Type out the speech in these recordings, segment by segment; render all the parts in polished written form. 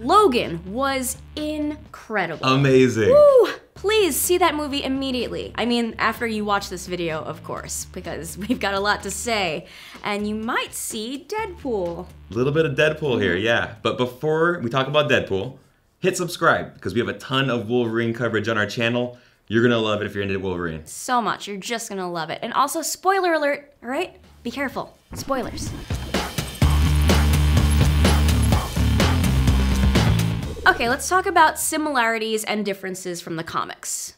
Logan was incredible. Amazing. Woo! Please see that movie immediately. I mean, after you watch this video, of course, because we've got a lot to say. And you might see Deadpool. A little bit of Deadpool here, yeah. But before we talk about Deadpool, hit subscribe, because we have a ton of Wolverine coverage on our channel. You're gonna love it if you're into Wolverine. So much, you're just gonna love it. And also, spoiler alert, all right? Be careful, spoilers. Okay, let's talk about similarities and differences from the comics.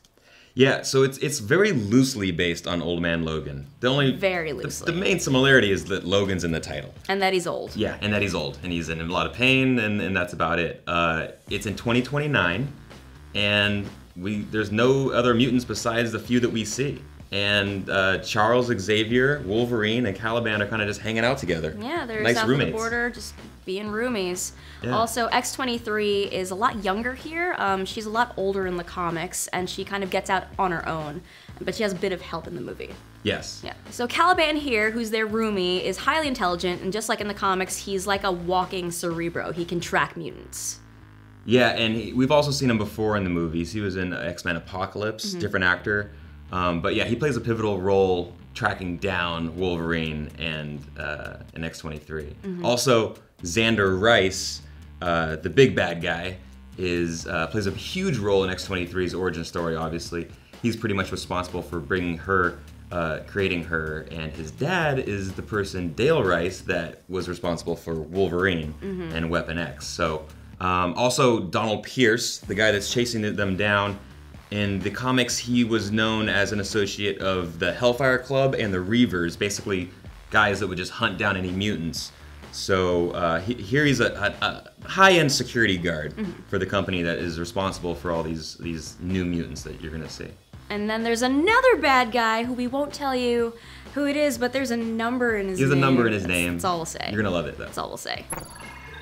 Yeah, so it's very loosely based on Old Man Logan. Very loosely. The main similarity is that Logan's in the title. And that he's old. Yeah, and that he's old, and he's in a lot of pain, and that's about it. It's in 2029, and there's no other mutants besides the few that we see. And Charles Xavier, Wolverine, and Caliban are kind of just hanging out together. Yeah, they're nice south roommates. of the border, just being roomies. Yeah. Also, X-23 is a lot younger here. She's a lot older in the comics, and she kind of gets out on her own. But she has a bit of help in the movie. Yes. Yeah. So Caliban here, who's their roomie, is highly intelligent, and just like in the comics, he's like a walking Cerebro. He can track mutants. Yeah, and we've also seen him before in the movies. He was in X-Men Apocalypse, different actor. But yeah, he plays a pivotal role tracking down Wolverine and X-23. Also, Xander Rice, the big bad guy, plays a huge role in X-23's origin story, obviously. He's pretty much responsible for bringing her, creating her, and his dad is the person, Dale Rice, that was responsible for Wolverine and Weapon X. So, also Donald Pierce, the guy that's chasing them down. In the comics, he was known as an associate of the Hellfire Club and the Reavers, basically guys that would just hunt down any mutants. So here he's a high-end security guard for the company that is responsible for all these new mutants that you're gonna see. And then there's another bad guy who we won't tell you who it is, but there's a number in his name. He has a number in his name. That's all we'll say. You're gonna love it, though. That's all we'll say.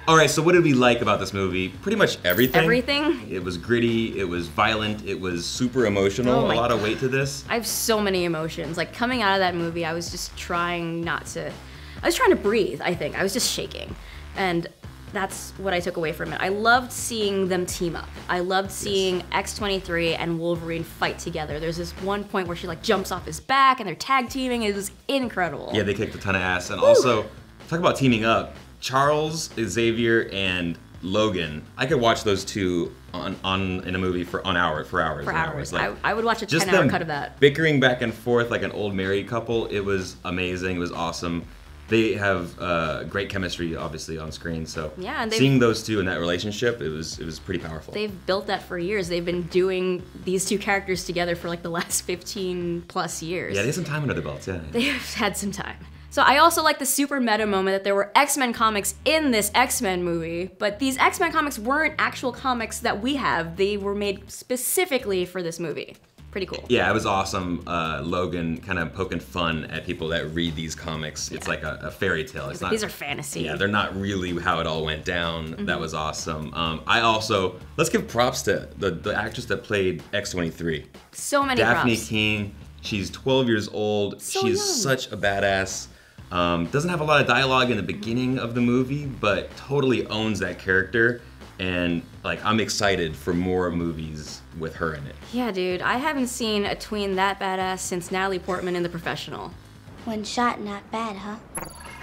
All right, so what did we like about this movie? Pretty much everything. Everything? It was gritty, it was violent, it was super emotional, a lot of weight to this. I have so many emotions. Like, coming out of that movie, I was just trying to breathe, I think. I was just shaking. And that's what I took away from it. I loved seeing them team up. I loved seeing X-23 and Wolverine fight together. There's this one point where she like jumps off his back and they're tag teaming. It was incredible. Yeah, they kicked a ton of ass. And also, talk about teaming up. Charles Xavier and Logan. I could watch those two in a movie for hours. For hours. Like, I would watch a 10-hour cut of that. Bickering back and forth like an old married couple. It was amazing. It was awesome. They have great chemistry, obviously, on screen. So yeah, and seeing those two in that relationship, it was pretty powerful. They've built that for years. They've been doing these two characters together for like the last 15 plus years. Yeah, they have some time under their belts. Yeah. They've had some time. So I also like the super meta moment that there were X-Men comics in this X-Men movie, but these X-Men comics weren't actual comics that we have. They were made specifically for this movie. Pretty cool. Yeah, it was awesome. Logan kind of poking fun at people that read these comics. Yeah. It's like a fairy tale. It's not, these are fantasy. Yeah, they're not really how it all went down. That was awesome. Let's give props to the actress that played X-23. So many Daphne props. Keane. She's 12 years old. She's young. such a badass. Doesn't have a lot of dialogue in the beginning of the movie, but totally owns that character. And like, I'm excited for more movies with her in it. Yeah, dude, I haven't seen a tween that badass since Natalie Portman in The Professional. One shot, not bad, huh?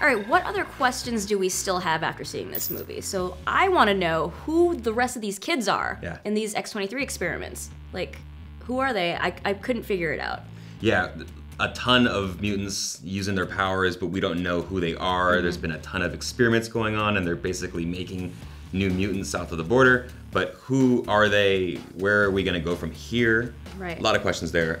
All right, what other questions do we still have after seeing this movie? So I want to know who the rest of these kids are in these X-23 experiments. Like, who are they? I couldn't figure it out. Yeah. A ton of mutants using their powers, but we don't know who they are. There's been a ton of experiments going on, and they're basically making new mutants south of the border. But who are they? Where are we gonna go from here? Right. A lot of questions there.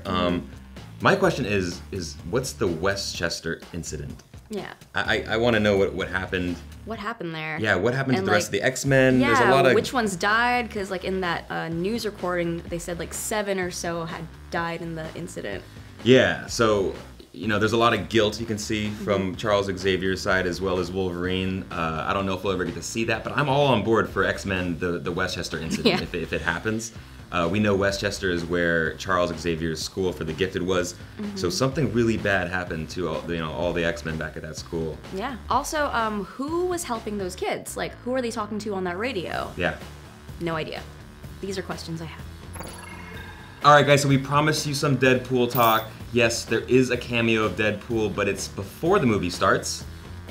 My question is what's the Westchester incident? Yeah. I want to know what happened. What happened there? Yeah, what happened to the rest of the X-Men? Yeah, There's a lot of which ones died? Because like in that news recording, they said like 7 or so had died in the incident. Yeah, so, you know, there's a lot of guilt you can see from Charles Xavier's side as well as Wolverine. I don't know if we'll ever get to see that, but I'm all on board for X-Men, the Westchester incident, if it happens. We know Westchester is where Charles Xavier's school for the gifted was, so something really bad happened to all the X-Men back at that school. Yeah. Also, who was helping those kids? Like, who are they talking to on that radio? Yeah. No idea. These are questions I have. All right, guys, so we promised you some Deadpool talk. Yes, there is a cameo of Deadpool, but it's before the movie starts.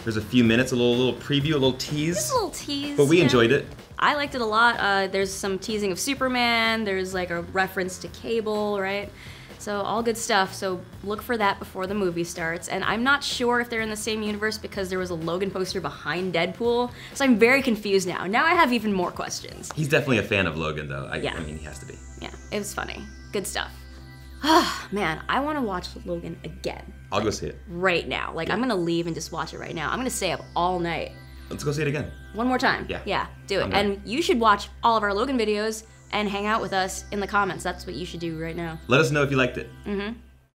There's a few minutes, a little preview, a little tease. Just a little tease. But we enjoyed it. I liked it a lot. There's some teasing of Superman. There's like a reference to Cable, right? So all good stuff. So look for that before the movie starts. And I'm not sure if they're in the same universe because there was a Logan poster behind Deadpool. So I'm very confused now. Now I have even more questions. He's definitely a fan of Logan, though. Yeah. I mean, he has to be. Yeah, it was funny. Good stuff. Ah, man, I want to watch Logan again. I'll go see it. Right now. Like, I'm going to leave and just watch it right now. I'm going to stay up all night. Let's go see it again. One more time. Yeah. Yeah, do it. I'm done. And you should watch all of our Logan videos and hang out with us in the comments. That's what you should do right now. Let us know if you liked it. Mm-hmm.